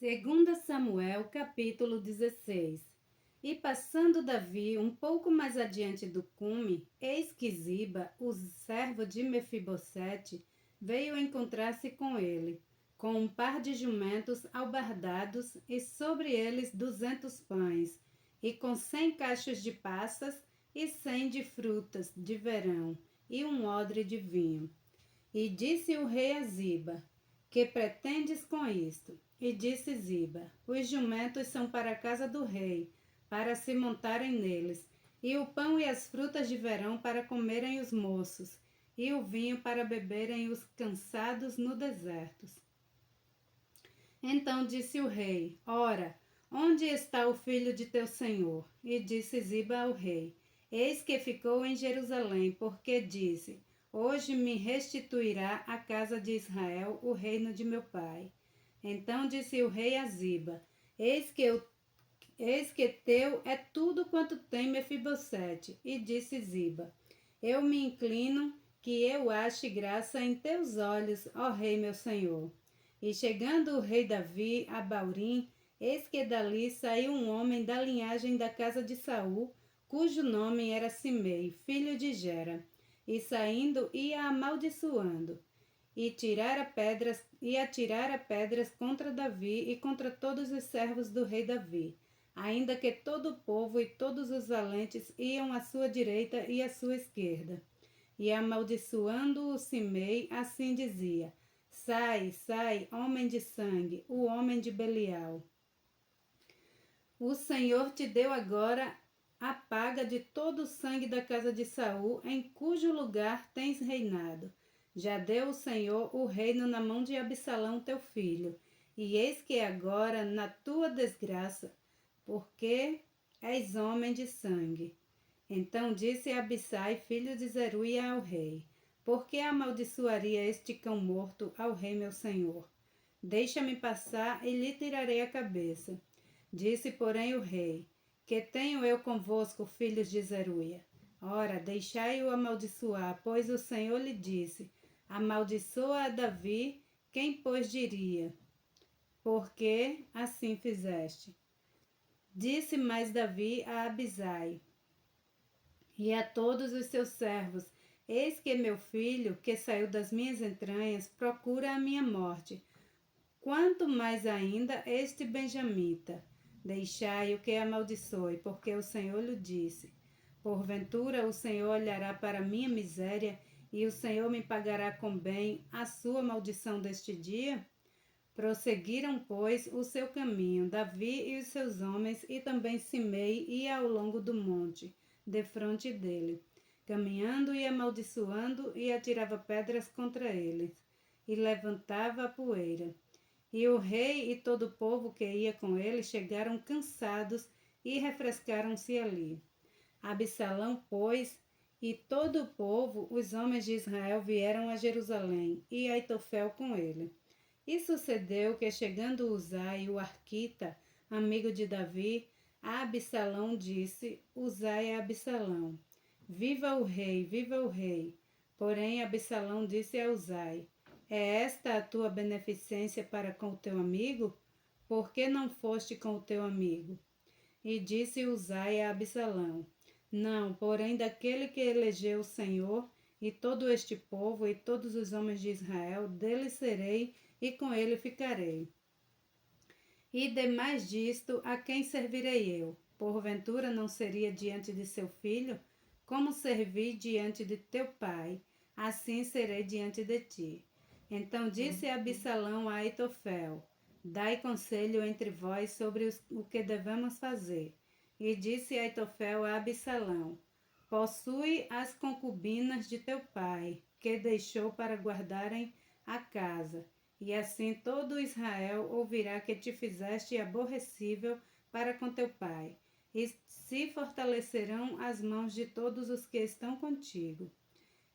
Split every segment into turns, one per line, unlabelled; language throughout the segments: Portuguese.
Segunda Samuel, capítulo 16. E passando Davi um pouco mais adiante do cume, eis que Ziba, o servo de Mefibosete, veio encontrar-se com ele, com um par de jumentos albardados e sobre eles 200 pães, e com 100 cachos de passas e 100 de frutas de verão, e um odre de vinho. E disse o rei a Ziba: que pretendes com isto? E disse Ziba: os jumentos são para a casa do rei, para se montarem neles, e o pão e as frutas de verão para comerem os moços, e o vinho para beberem os cansados no deserto. Então disse o rei: ora, onde está o filho de teu senhor? E disse Ziba ao rei: eis que ficou em Jerusalém, porque disse: hoje me restituirá a casa de Israel o reino de meu pai. Então disse o rei a Ziba: eis que teu é tudo quanto tem Mefibosete. E disse Ziba: eu me inclino que eu ache graça em teus olhos, ó rei meu senhor. E chegando o rei Davi a Baurim, eis que dali saiu um homem da linhagem da casa de Saul, cujo nome era Simei, filho de Gera. E saindo ia amaldiçoando, e atirara pedras contra Davi e contra todos os servos do rei Davi, ainda que todo o povo e todos os valentes iam à sua direita e à sua esquerda. E amaldiçoando o Simei, assim dizia: sai, sai, homem de sangue, o homem de Belial. O Senhor te deu agora a paga de todo o sangue da casa de Saul, em cujo lugar tens reinado. Já deu o Senhor o reino na mão de Absalão teu filho, e eis que agora na tua desgraça, porque és homem de sangue. Então disse Abissai, filho de Zeruia, ao rei: por que amaldiçoaria este cão morto ao rei meu senhor? Deixa-me passar e lhe tirarei a cabeça. Disse, porém, o rei: que tenho eu convosco, filhos de Zeruia? Ora, deixai-o amaldiçoar, pois o Senhor lhe disse: amaldiçoa a Davi, quem pois diria? Porque assim fizeste. Disse mais Davi a Abisai e a todos os seus servos: eis que meu filho, que saiu das minhas entranhas, procura a minha morte. Quanto mais ainda este benjamita. Deixai-o que amaldiçoe, porque o Senhor lhe disse: porventura o Senhor olhará para a minha miséria, e o Senhor me pagará com bem a sua maldição deste dia? Prosseguiram, pois, o seu caminho, Davi e os seus homens, e também Simei ia ao longo do monte, defronte dele, caminhando e amaldiçoando, e atirava pedras contra eles, e levantava a poeira. E o rei e todo o povo que ia com ele chegaram cansados e refrescaram-se ali. Absalão, pois, e todo o povo, os homens de Israel, vieram a Jerusalém, e Aitofel com ele. E sucedeu que, chegando Uzai, o arquita, amigo de Davi, a Absalão disse: Uzai a Absalão: viva o rei, viva o rei. Porém, Absalão disse a Uzai: é esta a tua beneficência para com o teu amigo? Por que não foste com o teu amigo? E disse Uzai a Absalão: não, porém daquele que elegeu o Senhor, e todo este povo e todos os homens de Israel, dele serei e com ele ficarei. E demais disto, a quem servirei eu? Porventura não seria diante de seu filho? Como servi diante de teu pai, assim serei diante de ti. Então disse Absalão a Aitofel: dai conselho entre vós sobre o que devemos fazer. E disse Aitofel a Absalão: possui as concubinas de teu pai, que deixou para guardarem a casa, e assim todo Israel ouvirá que te fizeste aborrecível para com teu pai, e se fortalecerão as mãos de todos os que estão contigo.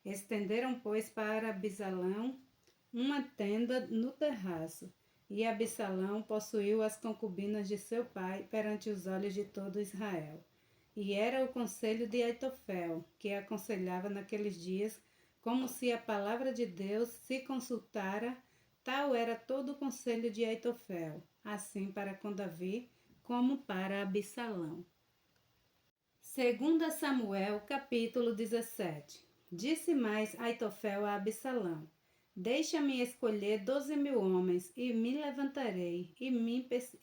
Estenderam, pois, para Absalão uma tenda no terraço, e Absalão possuiu as concubinas de seu pai perante os olhos de todo Israel. E era o conselho de Aitofel, que aconselhava naqueles dias, como se a palavra de Deus se consultara Tal era todo o conselho de Aitofel, assim para com Davi, como para Absalão. 2 Samuel, capítulo 17. Disse mais Aitofel a Absalão: Deixa-me escolher 12.000 homens, e me levantarei,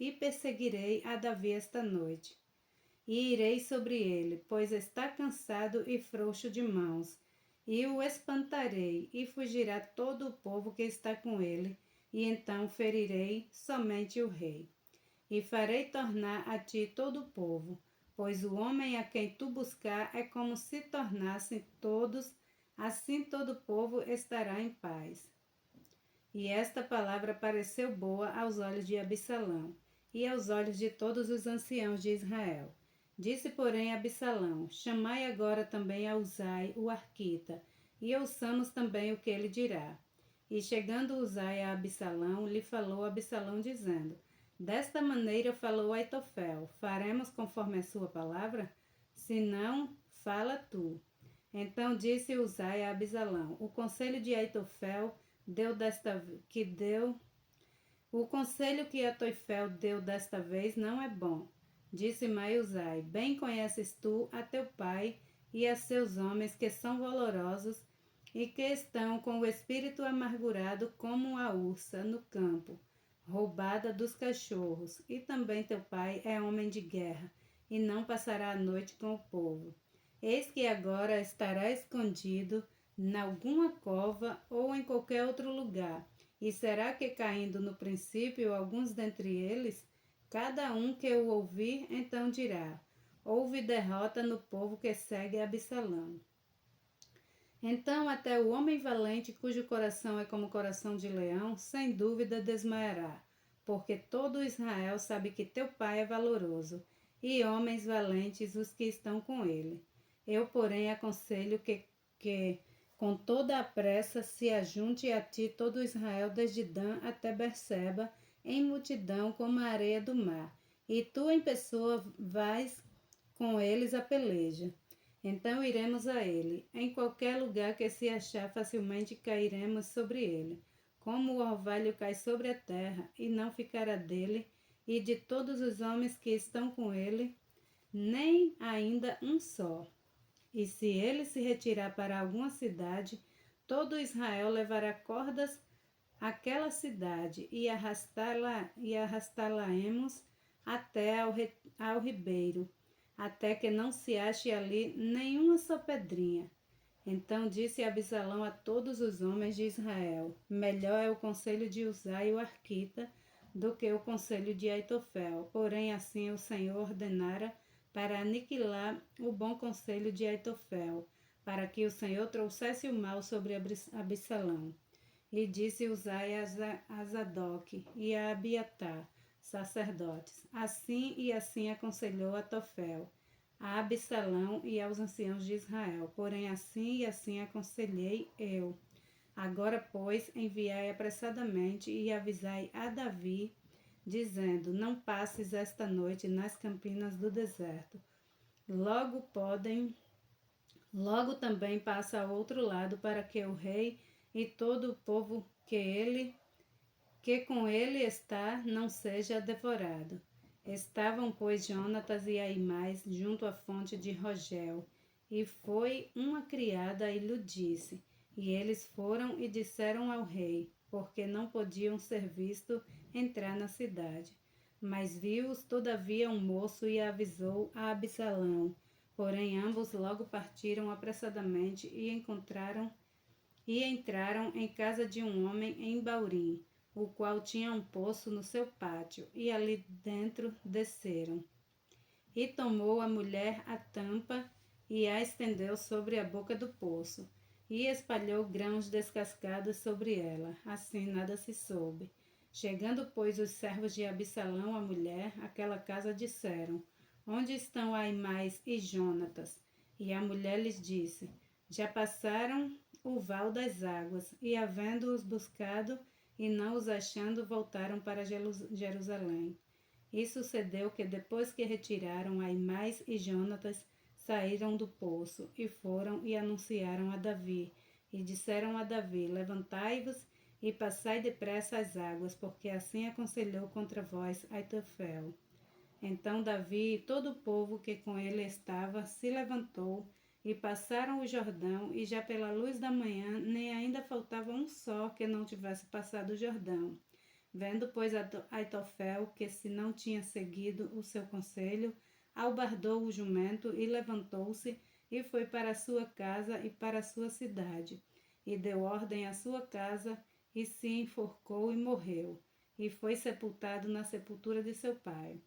e perseguirei a Davi esta noite. E irei sobre ele, pois está cansado e frouxo de mãos. E o espantarei, e fugirá todo o povo que está com ele, e então ferirei somente o rei. E farei tornar a ti todo o povo, pois o homem a quem tu buscar é como se tornassem todos, assim todo o povo estará em paz. E esta palavra pareceu boa aos olhos de Absalão, e aos olhos de todos os anciãos de Israel. Disse, porém, Absalão: Chamai agora também a Uzai, o arquita, e ouçamos também o que ele dirá. E chegando Uzai a Absalão, lhe falou Absalão, dizendo: Desta maneira falou Aitofel: Faremos conforme a sua palavra? Se não, fala tu. Então disse Uzai a Absalão: O conselho de Aitofel o conselho que Aitofel deu desta vez não é bom. Disse Uzai: Bem conheces tu a teu pai e a seus homens, que são valorosos e que estão com o espírito amargurado como a ursa no campo, roubada dos cachorros. E também teu pai é homem de guerra, e não passará a noite com o povo. Eis que agora estará escondido em alguma cova ou em qualquer outro lugar. E será que, caindo no princípio alguns dentre eles, cada um que o ouvir, então dirá: Houve derrota no povo que segue Absalão. Então até o homem valente, cujo coração é como o coração de leão, sem dúvida desmaiará, porque todo Israel sabe que teu pai é valoroso, e homens valentes os que estão com ele. Eu, porém, aconselho que com toda a pressa se ajunte a ti todo Israel, desde Dan até Berseba, em multidão como a areia do mar, e tu em pessoa vais com eles a peleja. Então iremos a ele. Em qualquer lugar que se achar, facilmente cairemos sobre ele, como o orvalho cai sobre a terra, e não ficará dele e de todos os homens que estão com ele, nem ainda um só. E se ele se retirar para alguma cidade, todo Israel levará cordas àquela cidade e arrastá-la-emos até ao ribeiro, até que não se ache ali nenhuma só pedrinha. Então disse Absalão a todos os homens de Israel: Melhor é o conselho de Uzai o arquita do que o conselho de Aitofel. Porém assim o Senhor ordenara para aniquilar o bom conselho de Aitofel, para que o Senhor trouxesse o mal sobre Absalão. E disse Uzai a Zadok e a Abiatar, sacerdotes: Assim e assim aconselhou Aitofel a Absalão e aos anciãos de Israel. Porém assim e assim aconselhei eu. Agora, pois, enviai apressadamente e avisai a Davi, dizendo: Não passes esta noite nas campinas do deserto. Logo também passa ao outro lado, para que o rei e todo o povo que com ele está não seja devorado. Estavam, pois, Jonatas e Aimais junto à fonte de Rogel, e foi uma criada e lhe disse, e eles foram e disseram ao rei, porque não podiam ser vistos entrar na cidade. Mas viu-os todavia um moço e avisou a Absalão. Porém ambos logo partiram apressadamente e entraram em casa de um homem em Baurim, o qual tinha um poço no seu pátio, e ali dentro desceram. E tomou a mulher a tampa e a estendeu sobre a boca do poço, e espalhou grãos descascados sobre ela, assim nada se soube. Chegando, pois, os servos de Absalão à mulher, àquela casa disseram: Onde estão Aimais e Jonatas? E a mulher lhes disse: Já passaram o val das águas, e havendo-os buscado e não os achando, voltaram para Jerusalém. E sucedeu que depois que retiraram Aimais e Jonatas, saíram do poço, e foram e anunciaram a Davi, e disseram a Davi: Levantai-vos e passai depressa as águas, porque assim aconselhou contra vós Aitofel. Então Davi e todo o povo que com ele estava se levantou e passaram o Jordão, e já pela luz da manhã nem ainda faltava um só que não tivesse passado o Jordão. Vendo, pois, Aitofel que se não tinha seguido o seu conselho, albardou o jumento e levantou-se e foi para a sua casa e para a sua cidade, e deu ordem à sua casa, e se enforcou e morreu, e foi sepultado na sepultura de seu pai.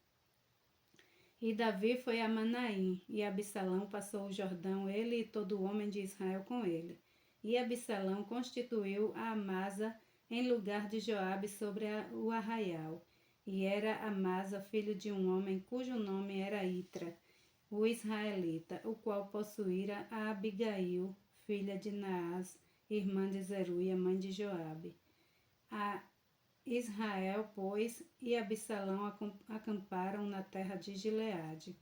E Davi foi a Manaim, e Absalão passou o Jordão, ele e todo o homem de Israel com ele. E Absalão constituiu a Amasa em lugar de Joabe sobre o arraial. E era Amasa filho de um homem cujo nome era Itra, o israelita, o qual possuíra a Abigail, filha de Naás, irmã de Zeruia, mãe de Joabe. A Israel, pois, e Absalão acamparam na terra de Gileade.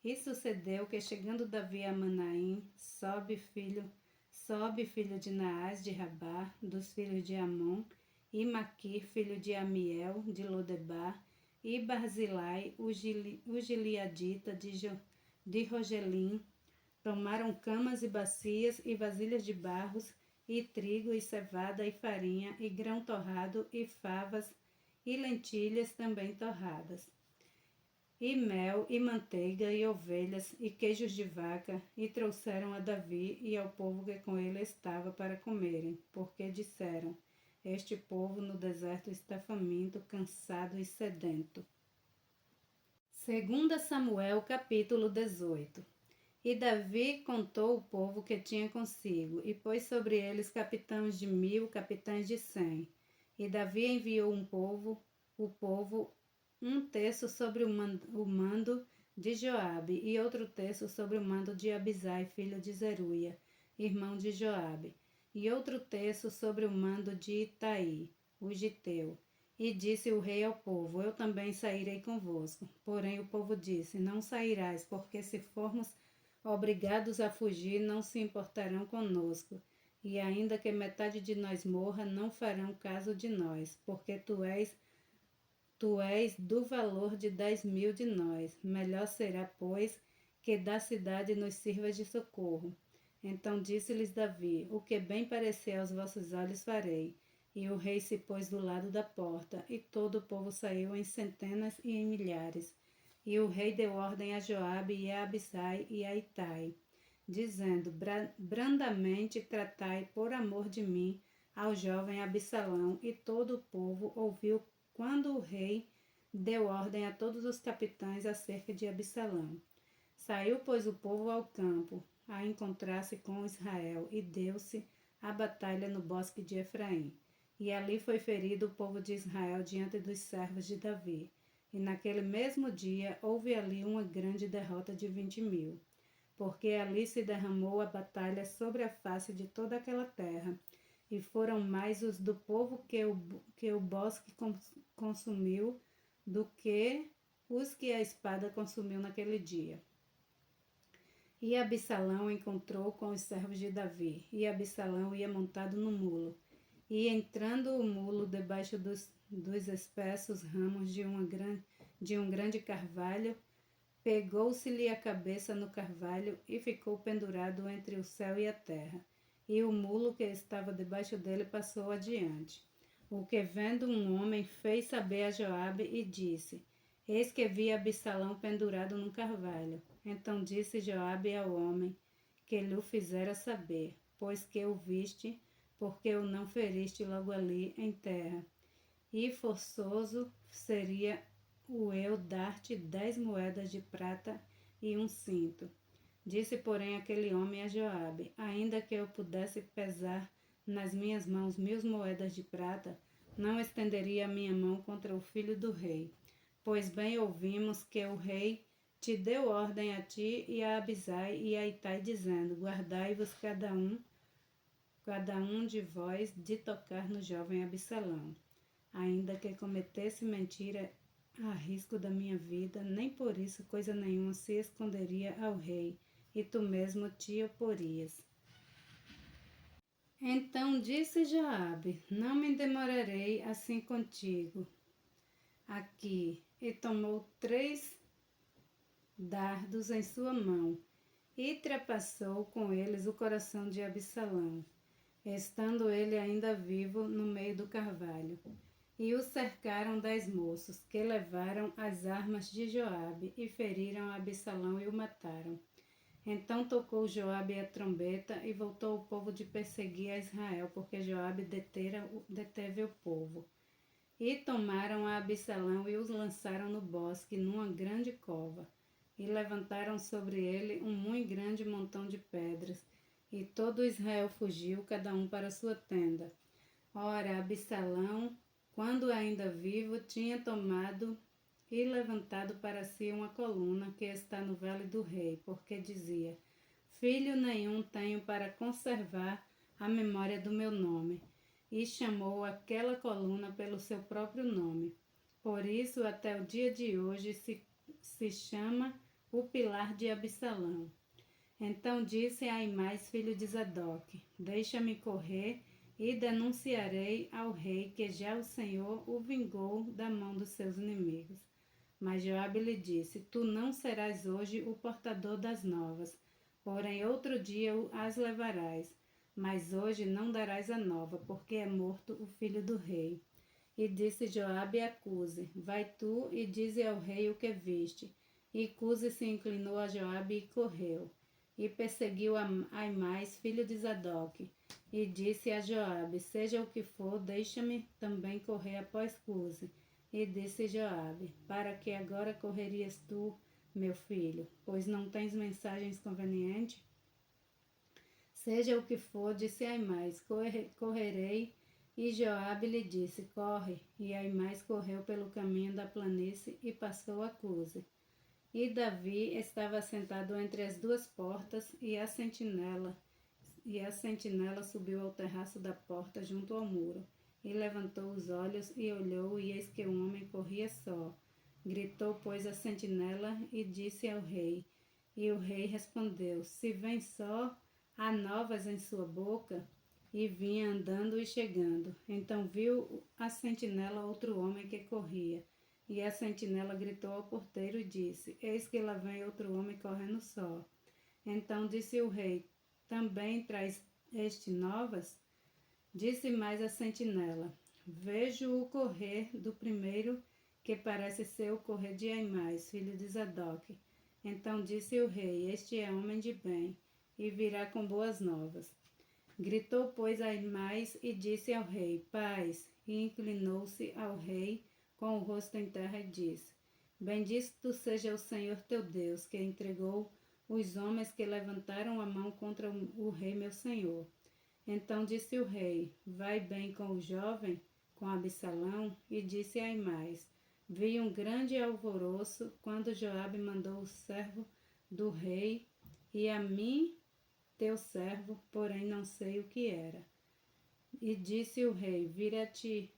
E sucedeu que, chegando Davi a Manaim, Sobe, filho de Naás de Rabá, dos filhos de Amon, e Maquir, filho de Amiel, de Lodebar, e Barzilai, o gileadita de Rogelim, tomaram camas e bacias e vasilhas de barros, e trigo, e cevada, e farinha, e grão torrado, e favas, e lentilhas também torradas, e mel, e manteiga, e ovelhas, e queijos de vaca, e trouxeram a Davi e ao povo que com ele estava para comerem, porque disseram: Este povo no deserto está faminto, cansado e sedento. 2 Samuel, capítulo 18. E Davi contou o povo que tinha consigo, e pôs sobre eles capitães de 1000, capitães de 100. E Davi enviou o povo, um terço sobre o mando de Joabe, e outro terço sobre o mando de Abisai, filho de Zeruia, irmão de Joabe, e outro terço sobre o mando de Itai, o giteu. E disse o rei ao povo: Eu também sairei convosco. Porém o povo disse: Não sairás, porque se formos obrigados a fugir, não se importarão conosco, e ainda que metade de nós morra, não farão caso de nós, porque tu és do valor de 10.000 de nós. Melhor será, pois, que da cidade nos sirva de socorro. Então disse-lhes Davi: O que bem parecer aos vossos olhos farei. E o rei se pôs do lado da porta, e todo o povo saiu em centenas e em milhares. E o rei deu ordem a Joabe e a Abisai e a Itai, dizendo: Brandamente tratai, por amor de mim, ao jovem Absalão. E todo o povo ouviu quando o rei deu ordem a todos os capitães acerca de Absalão. Saiu, pois, o povo ao campo, a encontrar-se com Israel, e deu-se a batalha no bosque de Efraim. E ali foi ferido o povo de Israel diante dos servos de Davi. E naquele mesmo dia houve ali uma grande derrota de 20.000, porque ali se derramou a batalha sobre a face de toda aquela terra, e foram mais os do povo que o bosque consumiu do que os que a espada consumiu naquele dia. E Absalão encontrou com os servos de Davi, e Absalão ia montado no mulo. E entrando o mulo debaixo dos espessos ramos de um grande carvalho, pegou-se-lhe a cabeça no carvalho e ficou pendurado entre o céu e a terra. E o mulo que estava debaixo dele passou adiante. O que vendo um homem fez saber a Joabe e disse: Eis que vi Absalão pendurado num carvalho. Então disse Joabe ao homem que lhe o fizera saber: Pois que o viste, porque o não feriste logo ali em terra? E forçoso seria o eu dar-te 10 moedas de prata e um cinto. Disse, porém, aquele homem a Joabe: Ainda que eu pudesse pesar nas minhas mãos 1.000 moedas de prata, não estenderia a minha mão contra o filho do rei. Pois bem ouvimos que o rei te deu ordem a ti e a Abisai e a Itai, dizendo: Guardai-vos cada um de vós de tocar no jovem Absalão. Ainda que cometesse mentira a risco da minha vida, nem por isso coisa nenhuma se esconderia ao rei, e tu mesmo te oporias. Então disse Joabe: Não me demorarei assim contigo aqui. E tomou 3 dardos em sua mão e trapassou com eles o coração de Absalão, estando ele ainda vivo no meio do carvalho. E o cercaram 10 moços, que levaram as armas de Joabe e feriram Absalão e o mataram. Então tocou Joabe a trombeta e voltou o povo de perseguir a Israel, porque Joabe deteve o povo. E tomaram a Absalão e os lançaram no bosque, numa grande cova. E levantaram sobre ele um muito grande montão de pedras. E todo Israel fugiu, cada um para sua tenda. Ora, Absalão, quando ainda vivo, tinha tomado e levantado para si uma coluna que está no vale do rei, porque dizia: Filho nenhum tenho para conservar a memória do meu nome. E chamou aquela coluna pelo seu próprio nome. Por isso, até o dia de hoje, se chama o pilar de Absalão. Então disse Aimás, filho de Zadok: Deixa-me correr e denunciarei ao rei que já o Senhor o vingou da mão dos seus inimigos. Mas Joabe lhe disse: Tu não serás hoje o portador das novas, porém outro dia as levarás. Mas hoje não darás a nova, porque é morto o filho do rei. E disse Joabe a Cuse: Vai tu e dize ao rei o que viste. E Cuse se inclinou a Joabe e correu. E perseguiu Aimás, filho de Zadok. E disse a Joabe: Seja o que for, deixa-me também correr após Cuse. E disse Joabe: Para que agora correrias tu, meu filho, pois não tens mensagens convenientes? Seja o que for, disse Aimás, correrei. E Joabe lhe disse: Corre. E Aimás correu pelo caminho da planície e passou a Cuse. E Davi estava sentado entre as 2 portas, e a sentinela subiu ao terraço da porta junto ao muro. E levantou os olhos e olhou, e eis que um homem corria só. Gritou, pois, a sentinela e disse ao rei. E o rei respondeu: Se vem só, há novas em sua boca? E vinha andando e chegando. Então viu a sentinela outro homem que corria. E a sentinela gritou ao porteiro e disse: Eis que lá vem outro homem correndo só. Então disse o rei: Também traz este novas? Disse mais a sentinela: Vejo o correr do primeiro, que parece ser o correr de Aimás, filho de Zadok. Então disse o rei: Este é homem de bem, e virá com boas novas. Gritou, pois, Aimás e disse ao rei: Paz. E inclinou-se ao rei com o rosto em terra e disse: Bendito seja o Senhor teu Deus, que entregou os homens que levantaram a mão contra o rei meu senhor. Então disse o rei: Vai bem com o jovem, com Absalão? E disse Aimás: Vi um grande alvoroço quando Joabe mandou o servo do rei, e a mim, teu servo, porém não sei o que era. E disse o rei: Vira-te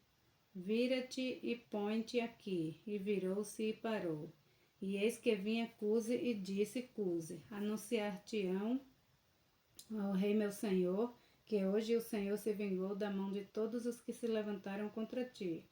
e põe-te aqui. E virou-se e parou. E eis que vinha Cuse e disse Cuse: Anunciar-te-ão ao rei meu senhor, que hoje o Senhor se vingou da mão de todos os que se levantaram contra ti.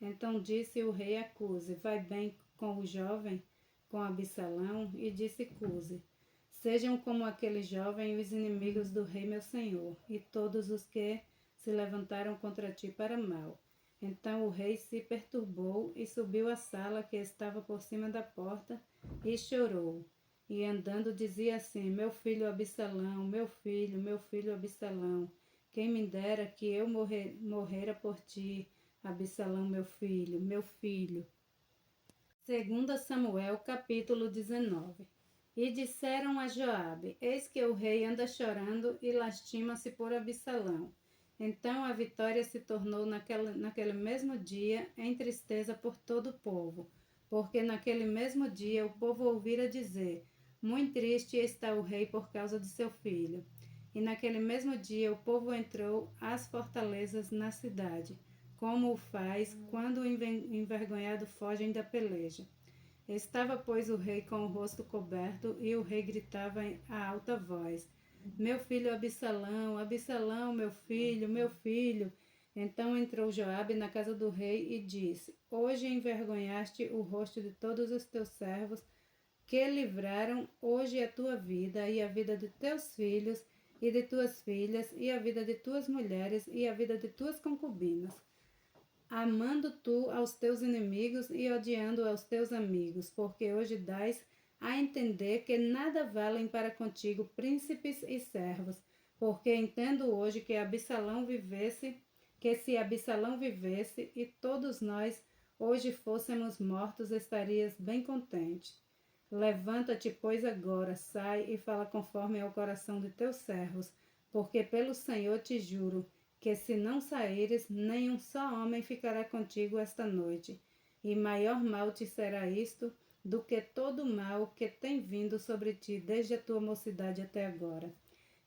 Então disse o rei a Cuse: Vai bem com o jovem, com Absalão? E disse Cuse: Sejam como aquele jovem os inimigos do rei meu senhor, e todos os que se levantaram contra ti para mal. Então o rei se perturbou e subiu à sala que estava por cima da porta e chorou. E andando dizia assim: Meu filho Absalão, meu filho Absalão, quem me dera que eu morrera por ti, Absalão, meu filho, meu filho. 2 Samuel, capítulo 19. E disseram a Joabe: Eis que o rei anda chorando e lastima-se por Absalão. Então a vitória se tornou naquele mesmo dia em tristeza por todo o povo, porque naquele mesmo dia o povo ouvira dizer: Muito triste está o rei por causa de seu filho. E naquele mesmo dia o povo entrou às fortalezas na cidade, como o faz quando envergonhado fogem da peleja. Estava, pois, o rei com o rosto coberto, e o rei gritava a alta voz: meu filho Absalão, Absalão, meu filho, meu filho. Então entrou Joabe na casa do rei e disse: Hoje envergonhaste o rosto de todos os teus servos, que livraram hoje a tua vida e a vida de teus filhos e de tuas filhas, e a vida de tuas mulheres e a vida de tuas concubinas, amando tu aos teus inimigos e odiando aos teus amigos, porque hoje dás a entender que nada valem para contigo príncipes e servos, porque entendo hoje que se Absalão vivesse e todos nós hoje fôssemos mortos, estarias bem contente. Levanta-te, pois, agora, sai e fala conforme ao coração de teus servos, porque pelo Senhor te juro que se não saíres, nem um só homem ficará contigo esta noite. E maior mal te será isto do que todo o mal que tem vindo sobre ti desde a tua mocidade até agora.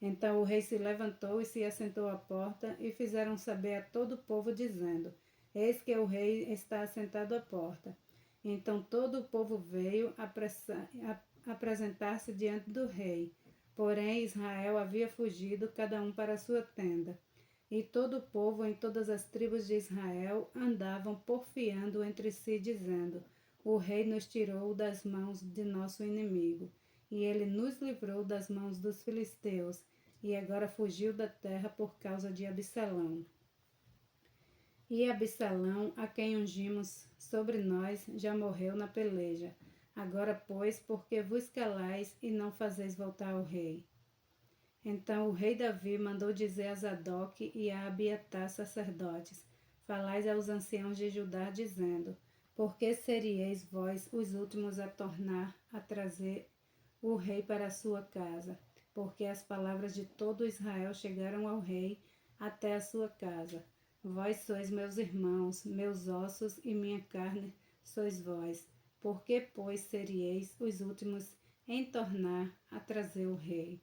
Então o rei se levantou e se assentou à porta, e fizeram saber a todo o povo, dizendo: Eis que o rei está assentado à porta. Então todo o povo veio apresentar-se diante do rei. Porém Israel havia fugido, cada um para a sua tenda. E todo o povo em todas as tribos de Israel andavam porfiando entre si, dizendo: O rei nos tirou das mãos de nosso inimigo, e ele nos livrou das mãos dos filisteus, e agora fugiu da terra por causa de Absalão. E Absalão, a quem ungimos sobre nós, já morreu na peleja. Agora, pois, por que vos calais e não fazeis voltar o rei? Então o rei Davi mandou dizer a Zadok e a Abiatar, sacerdotes: Falais aos anciãos de Judá, dizendo: Por que serieis vós os últimos a tornar a trazer o rei para a sua casa? Porque as palavras de todo Israel chegaram ao rei até a sua casa. Vós sois meus irmãos, meus ossos e minha carne sois vós. Por que, pois, serieis os últimos em tornar a trazer o rei?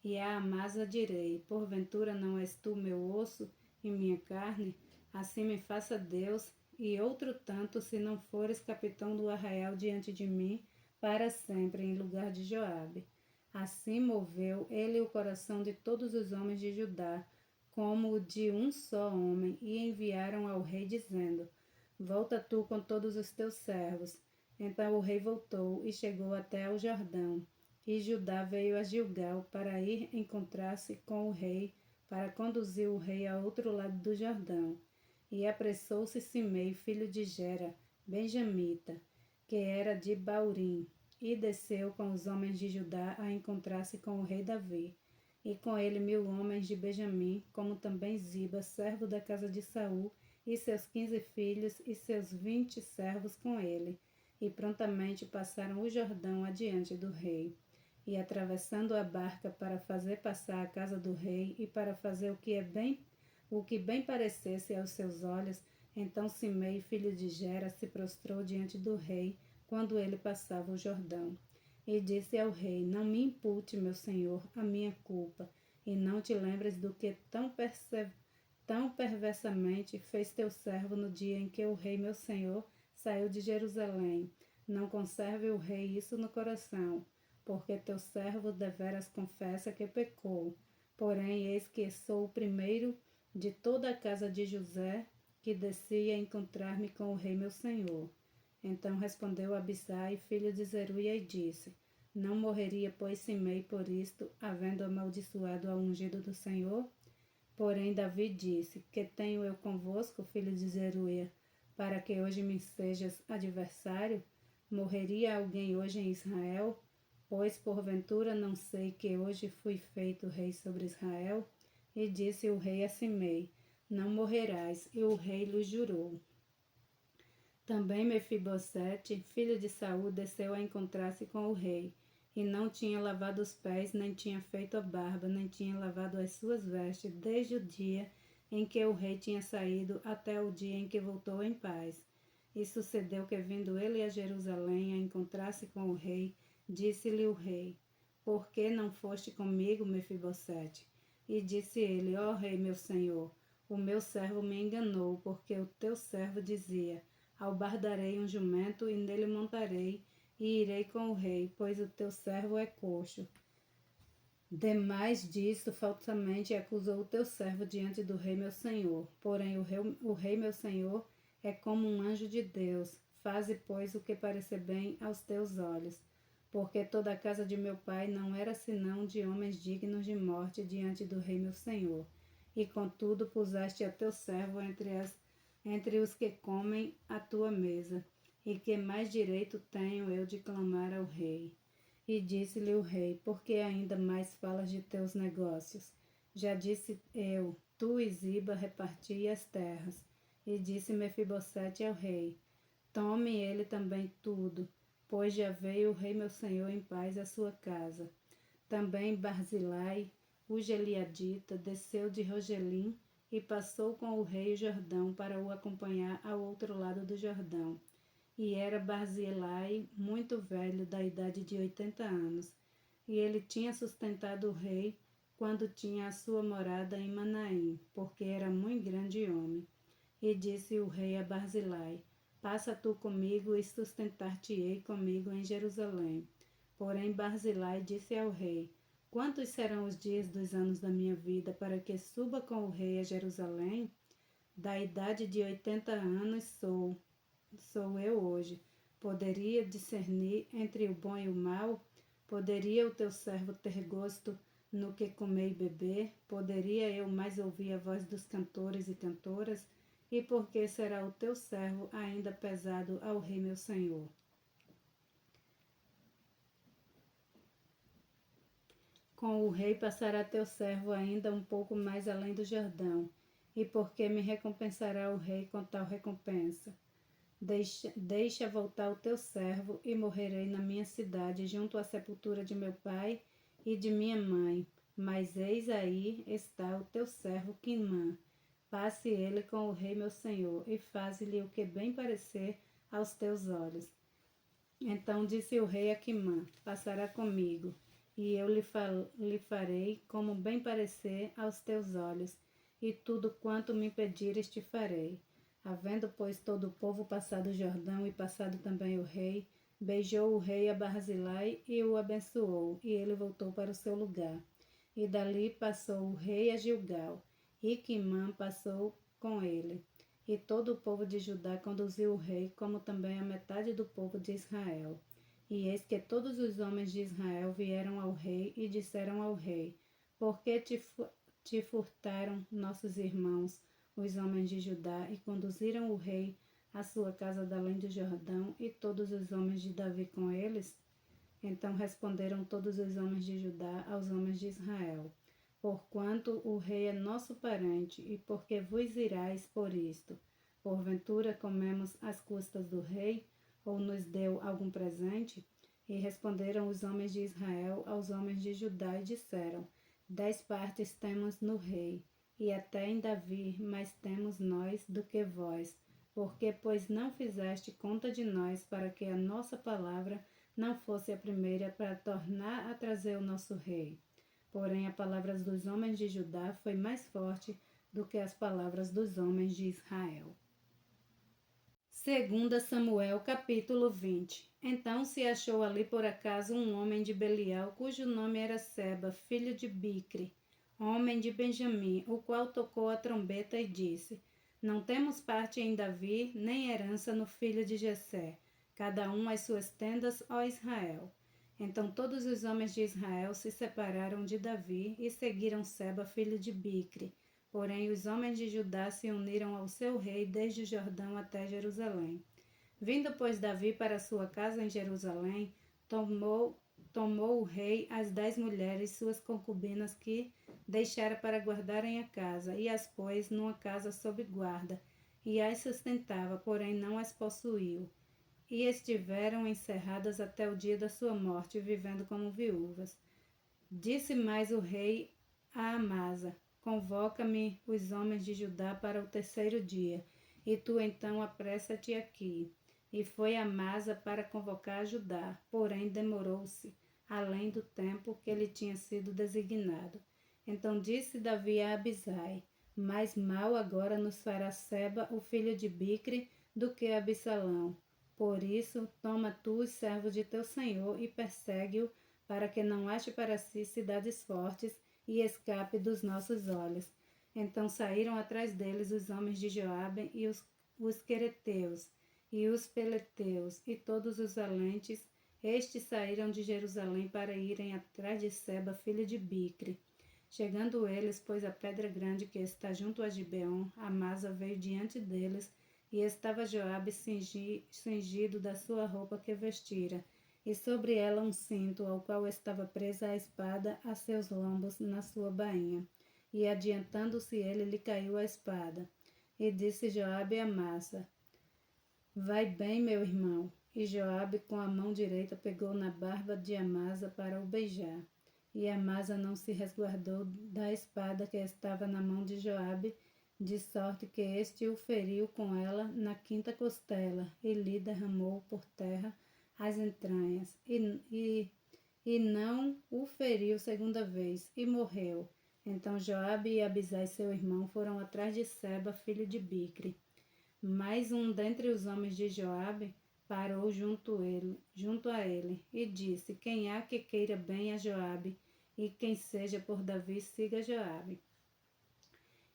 E a Amasa direi: Porventura não és tu meu osso e minha carne? Assim me faça Deus, e outro tanto, se não fores capitão do arraial diante de mim, para sempre, em lugar de Joabe. Assim moveu ele o coração de todos os homens de Judá, como o de um só homem, e enviaram ao rei, dizendo: Volta tu com todos os teus servos. Então o rei voltou e chegou até ao Jordão. E Judá veio a Gilgal para ir encontrar-se com o rei, para conduzir o rei a outro lado do Jordão. E apressou-se Simei, filho de Gera, benjamita, que era de Baurim, e desceu com os homens de Judá a encontrar-se com o rei Davi, e com ele 1000 homens de Benjamim, como também Ziba, servo da casa de Saul, e seus 15 filhos e seus 20 servos com ele. E prontamente passaram o Jordão adiante do rei. E atravessando a barca para fazer passar a casa do rei e para fazer o que bem parecesse aos seus olhos, então Simei, filho de Gera, se prostrou diante do rei quando ele passava o Jordão. E disse ao rei: Não me impute, meu senhor, a minha culpa, e não te lembres do que tão perversamente fez teu servo no dia em que o rei, meu senhor, saiu de Jerusalém. Não conserve o rei isso no coração, porque teu servo deveras confessa que pecou. Porém, eis que sou o primeiro de toda a casa de José, que descia a encontrar-me com o rei meu senhor. Então respondeu Abisai, filho de Zeruia, e disse: Não morreria, pois, Simei por isto, havendo amaldiçoado ao ungido do Senhor? Porém Davi disse: Que tenho eu convosco, filho de Zeruia, para que hoje me sejas adversário? Morreria alguém hoje em Israel? Pois porventura não sei que hoje fui feito rei sobre Israel? E disse o rei a Simei: Não morrerás. E o rei lhe jurou. Também Mefibosete, filho de Saul, desceu a encontrar-se com o rei, e não tinha lavado os pés, nem tinha feito a barba, nem tinha lavado as suas vestes, desde o dia em que o rei tinha saído até o dia em que voltou em paz. E sucedeu que, vindo ele a Jerusalém a encontrar-se com o rei, disse-lhe o rei: Por que não foste comigo, Mefibosete? E disse ele: Ó rei, meu senhor, o meu servo me enganou, porque o teu servo dizia: Albardarei um jumento e nele montarei, e irei com o rei, pois o teu servo é coxo. Demais disto, falsamente acusou o teu servo diante do rei meu senhor. Porém, o rei meu senhor é como um anjo de Deus. Faze, pois, o que parecer bem aos teus olhos. Porque toda a casa de meu pai não era senão de homens dignos de morte diante do rei meu senhor. E contudo puseste a teu servo entre os que comem à tua mesa. E que mais direito tenho eu de clamar ao rei? E disse-lhe o rei: por que ainda mais falas de teus negócios? Já disse eu, tu e Ziba reparti as terras. E disse Mefibosete ao rei: tome ele também tudo, pois já veio o rei meu senhor em paz à sua casa. Também Barzilai, o Gileadita, desceu de Rogelim e passou com o rei o Jordão para o acompanhar ao outro lado do Jordão. E era Barzilai muito velho, da idade de 80 anos, e ele tinha sustentado o rei quando tinha a sua morada em Manaim, porque era muito grande homem. E disse o rei a Barzilai: passa tu comigo e sustentar-te-ei comigo em Jerusalém. Porém Barzilai disse ao rei: quantos serão os dias dos anos da minha vida para que suba com o rei a Jerusalém? Da idade de 80 anos sou eu hoje. Poderia discernir entre o bom e o mal? Poderia o teu servo ter gosto no que comer e beber? Poderia eu mais ouvir a voz dos cantores e cantoras? E por que será o teu servo ainda pesado ao rei meu senhor? Com o rei passará teu servo ainda um pouco mais além do Jordão. E por que me recompensará o rei com tal recompensa? Deixa voltar o teu servo, e morrerei na minha cidade, junto à sepultura de meu pai e de minha mãe. Mas eis aí está o teu servo Quimã. Passe ele com o rei meu senhor, e faze-lhe o que bem parecer aos teus olhos. Então disse o rei a Quimã: passará comigo, e eu lhe farei como bem parecer aos teus olhos, e tudo quanto me pedires te farei. Havendo, pois, todo o povo passado o Jordão e passado também o rei, beijou o rei a Barzilai e o abençoou, e ele voltou para o seu lugar. E dali passou o rei a Gilgal, e Quimã passou com ele. E todo o povo de Judá conduziu o rei, como também a metade do povo de Israel. E eis que todos os homens de Israel vieram ao rei e disseram ao rei: por que te furtaram nossos irmãos, os homens de Judá, e conduziram o rei à sua casa da além do Jordão, e todos os homens de Davi com eles? Então responderam todos os homens de Judá aos homens de Israel: porquanto o rei é nosso parente, e porque vos irais por isto? Porventura comemos às custas do rei, ou nos deu algum presente? E responderam os homens de Israel aos homens de Judá e disseram: 10 partes temos no rei, e até em Davi mais temos nós do que vós, porque pois não fizeste conta de nós para que a nossa palavra não fosse a primeira para tornar a trazer o nosso rei. Porém, a palavra dos homens de Judá foi mais forte do que as palavras dos homens de Israel. 2 Samuel, capítulo 20. Então se achou ali por acaso um homem de Belial, cujo nome era Seba, filho de Bicre, homem de Benjamim, o qual tocou a trombeta e disse: não temos parte em Davi, nem herança no filho de Jessé, cada um às suas tendas, ó Israel. Então todos os homens de Israel se separaram de Davi e seguiram Seba, filho de Bicre. Porém, os homens de Judá se uniram ao seu rei desde o Jordão até Jerusalém. Vindo, pois, Davi para sua casa em Jerusalém, tomou o rei as 10 mulheres, suas concubinas, que deixara para guardarem a casa, e as pôs numa casa sob guarda, e as sustentava, porém não as possuiu. E estiveram encerradas até o dia da sua morte, vivendo como viúvas. Disse mais o rei a Amasa: convoca-me os homens de Judá para o terceiro dia, e tu então apressa-te aqui. E foi Amasa para convocar a Judá, porém demorou-se, além do tempo que lhe tinha sido designado. Então disse Davi a Abisai: mais mal agora nos fará Seba, o filho de Bicre, do que Absalão. Por isso, toma tu os servos de teu senhor e persegue-o, para que não ache para si cidades fortes e escape dos nossos olhos. Então saíram atrás deles os homens de Joabe e os quereteus, e os peleteus, e todos os valentes. Estes saíram de Jerusalém para irem atrás de Seba, filho de Bicre. Chegando eles, pois a pedra grande que está junto a Gibeon, Amasa veio diante deles, e estava Joabe cingido da sua roupa que vestira, e sobre ela um cinto, ao qual estava presa a espada a seus lombos na sua bainha. E adiantando-se ele, lhe caiu a espada. E disse Joabe a Amasa: Vai bem, meu irmão. E Joabe com a mão direita pegou na barba de Amasa para o beijar. E Amasa não se resguardou da espada que estava na mão de Joabe, de sorte que este o feriu com ela na quinta costela, e lhe derramou por terra as entranhas, e não o feriu segunda vez, e morreu. Então Joabe e Abisai seu irmão foram atrás de Seba, filho de Bicre. Mas um dentre os homens de Joabe parou junto a ele, e disse: Quem há que queira bem a Joabe, e quem seja por Davi, siga Joabe.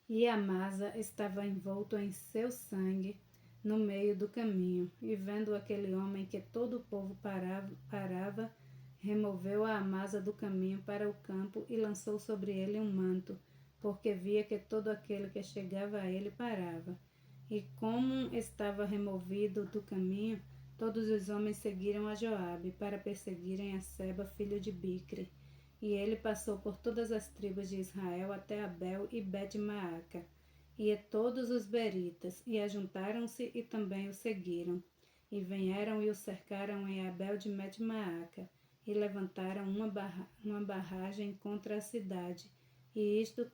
E Amasa estava envolto em seu sangue no meio do caminho, e vendo aquele homem que todo o povo parava, removeu a Amasa do caminho para o campo e lançou sobre ele um manto, porque via que todo aquele que chegava a ele parava. E como estava removido do caminho, todos os homens seguiram a Joabe para perseguirem a Seba, filho de Bicre. E ele passou por todas as tribos de Israel até Abel e Bet-Maaca, e todos os beritas, e ajuntaram-se e também o seguiram. E vieram e o cercaram em Abel de Bet-Maaca, e levantaram uma barragem contra a cidade, e isto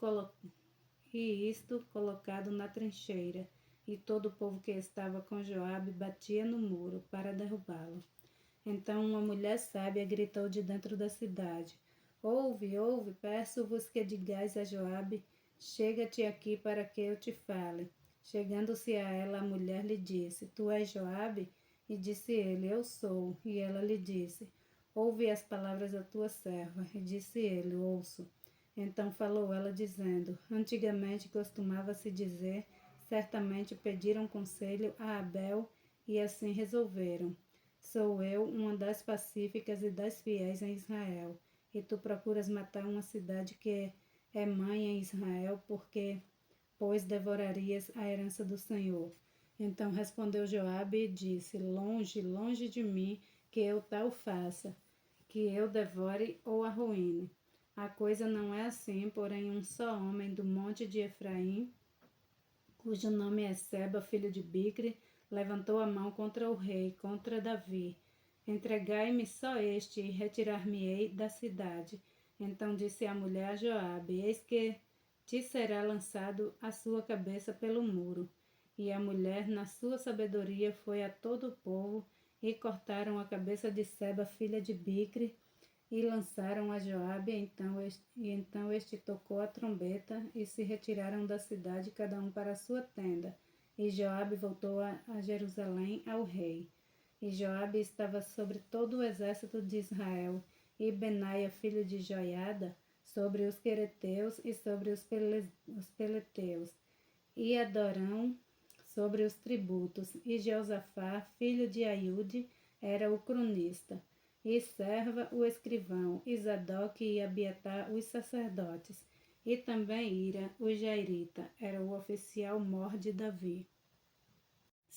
colocado na trincheira. E todo o povo que estava com Joabe batia no muro para derrubá-lo. Então uma mulher sábia gritou de dentro da cidade: Ouve, ouve, peço-vos que digais a Joabe: Chega-te aqui para que eu te fale. Chegando-se a ela, a mulher lhe disse: Tu és Joabe? E disse ele: Eu sou. E ela lhe disse: Ouve as palavras da tua serva. E disse ele: Ouço. Então falou ela, dizendo: Antigamente costumava-se dizer: Certamente pediram conselho a Abel, e assim resolveram. Sou eu, uma das pacíficas e das fiéis em Israel, e tu procuras matar uma cidade que é mãe em Israel, pois devorarias a herança do Senhor. Então respondeu Joabe e disse: Longe, longe de mim que eu tal faça, que eu devore ou arruíne. A coisa não é assim, porém um só homem do monte de Efraim, cujo nome é Seba, filho de Bicre, levantou a mão contra o rei, contra Davi. Entregai-me só este, e retirar-me-ei da cidade. Então disse a mulher a Joabe: Eis que te será lançado a sua cabeça pelo muro. E a mulher, na sua sabedoria, foi a todo o povo, e cortaram a cabeça de Seba, filha de Bicre, e lançaram a Joabe. Então este tocou a trombeta, e se retiraram da cidade, cada um para a sua tenda. E Joabe voltou a Jerusalém ao rei. E Joabe estava sobre todo o exército de Israel, e Benaia, filho de Joiada, sobre os quereteus e sobre os peleteus, e Adorão sobre os tributos, e Jeosafá, filho de Aiude, era o cronista, e Serva o escrivão, e Zadok e Abiatar os sacerdotes, e também Ira, o jairita, era o oficial mor de Davi.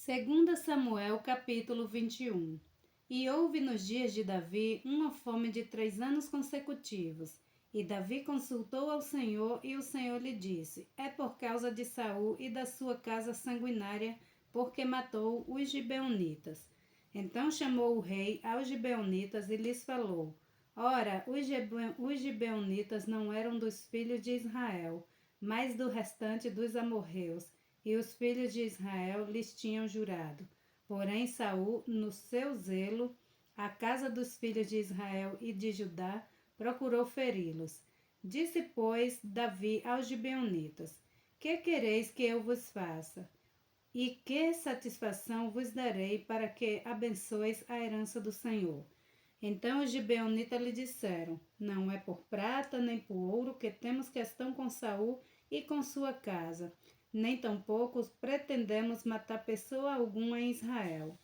2 Samuel, capítulo 21. E houve nos dias de Davi uma fome de 3 anos consecutivos. E Davi consultou ao Senhor, e o Senhor lhe disse: É por causa de Saul e da sua casa sanguinária, porque matou os gibeonitas. Então chamou o rei aos gibeonitas e lhes falou: Ora, os gibeonitas não eram dos filhos de Israel, mas do restante dos amorreus, e os filhos de Israel lhes tinham jurado. Porém Saul, no seu zelo, a casa dos filhos de Israel e de Judá, procurou feri-los. Disse, pois, Davi aos gibeonitas: Que quereis que eu vos faça? E que satisfação vos darei para que abençoeis a herança do Senhor? Então os gibeonitas lhe disseram: Não é por prata nem por ouro que temos questão com Saul e com sua casa, nem tampouco pretendemos matar pessoa alguma em Israel.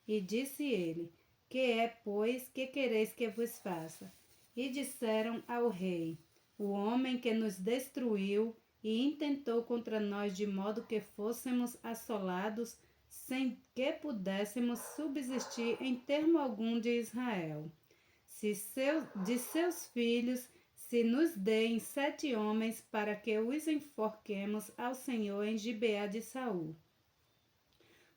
E disse ele: Que é, pois, que quereis que vos faça? E disseram ao rei: O homem que nos destruiu e intentou contra nós de modo que fôssemos assolados, sem que pudéssemos subsistir em termo algum de Israel. De seus filhos, se nos deem 7 homens para que os enforquemos ao Senhor em Gibeá de Saul,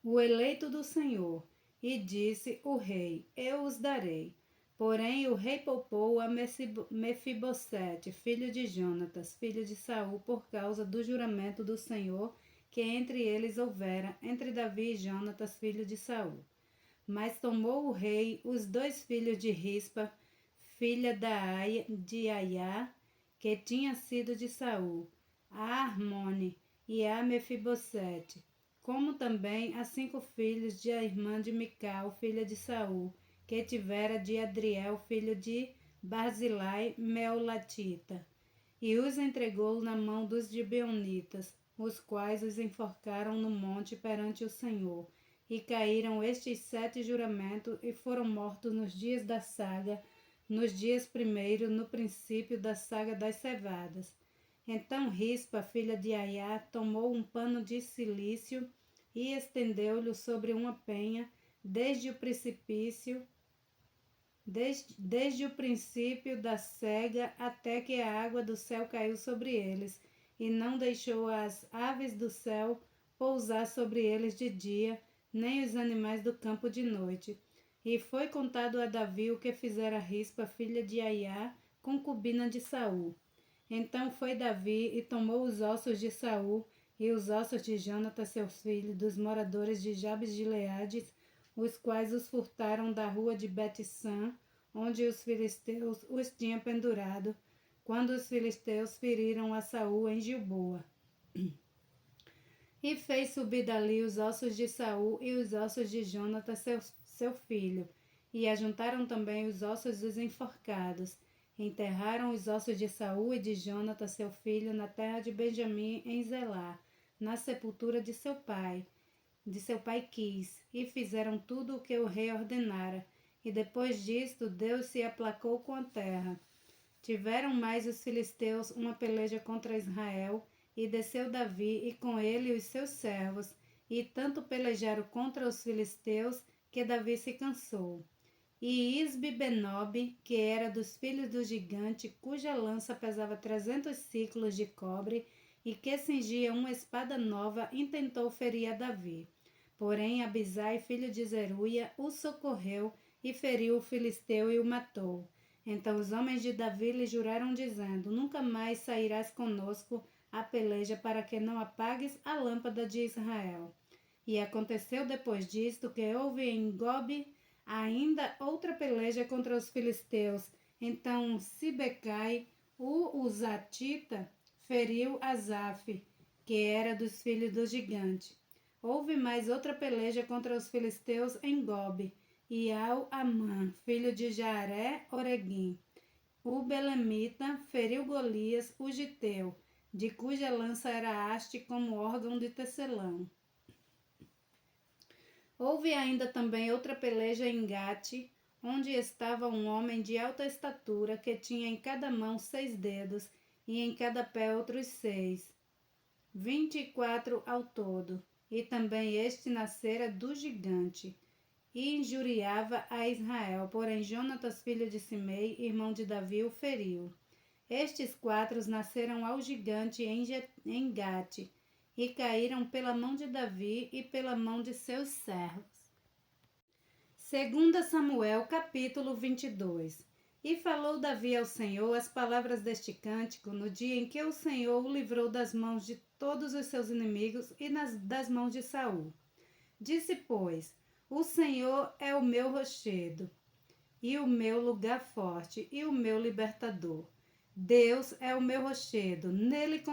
o eleito do Senhor. E disse o rei: Eu os darei. Porém o rei poupou a Mefibosete, filho de Jonatas, filho de Saul, por causa do juramento do Senhor que entre eles houvera, entre Davi e Jonatas, filho de Saul. Mas tomou o rei os 2 filhos de Rispa, filha de Aiá, que tinha sido de Saul, a Armone e a Mefibosete, como também as 5 filhos de a irmã de Mical, filha de Saul, que tivera de Adriel, filho de Barzilai, Meolatita, e os entregou na mão dos gibeonitas, os quais os enforcaram no monte perante o Senhor. E caíram estes 7 juramentos e foram mortos nos dias da saga, nos dias primeiros, no princípio da saga das cevadas. Então Rispa, filha de Aiá, tomou um pano de cilício e estendeu-lhe sobre uma penha, desde o princípio da cega até que a água do céu caiu sobre eles, e não deixou as aves do céu pousar sobre eles de dia, nem os animais do campo de noite. E foi contado a Davi o que fizera Rispa, filha de Aiá, concubina de Saul. Então foi Davi e tomou os ossos de Saul e os ossos de Jonatas, seus filhos, dos moradores de Jabes de Gileade, os quais os furtaram da rua de Bet-San, onde os filisteus os tinham pendurado, quando os filisteus feriram a Saul em Gilboa. E fez subir dali os ossos de Saul e os ossos de Jonatas, seu filho, e ajuntaram também os ossos dos enforcados. Enterraram os ossos de Saul e de Jonatas, seu filho, na terra de Benjamim, em Zelá, na sepultura de seu pai Quis, e fizeram tudo o que o rei ordenara. E depois disto, Deus se aplacou com a terra. Tiveram mais os filisteus uma peleja contra Israel, e desceu Davi e com ele os seus servos, e tanto pelejaram contra os filisteus que Davi se cansou. E Isbi-Benob, que era dos filhos do gigante, cuja lança pesava 300 ciclos de cobre e que cingia uma espada nova, intentou ferir a Davi. Porém Abisai, filho de Zeruia, o socorreu e feriu o filisteu e o matou. Então os homens de Davi lhe juraram, dizendo: Nunca mais sairás conosco a peleja, para que não apagues a lâmpada de Israel. E aconteceu depois disto que houve em Gobe ainda outra peleja contra os filisteus. Então Sibecai, o Uzatita, feriu Asaf, que era dos filhos do gigante. Houve mais outra peleja contra os filisteus em Gobe, e Al-Amã, filho de Jaaré, Oreguim, o belemita, feriu Golias, o giteu, de cuja lança era haste como órgão de tecelão. Houve ainda também outra peleja em Gate, onde estava um homem de alta estatura, que tinha em cada mão 6 dedos, e em cada pé outros 6, 24 ao todo. E também este nascera do gigante, e injuriava a Israel. Porém Jonatas, filho de Simei, irmão de Davi, o feriu. Estes 4 nasceram ao gigante em Gate, e caíram pela mão de Davi e pela mão de seus servos. 2 Samuel, capítulo 22. E falou Davi ao Senhor as palavras deste cântico no dia em que o Senhor o livrou das mãos de todos os seus inimigos e das mãos de Saul. Disse, pois: O Senhor é o meu rochedo, e o meu lugar forte, e o meu libertador. Deus é o meu rochedo, nele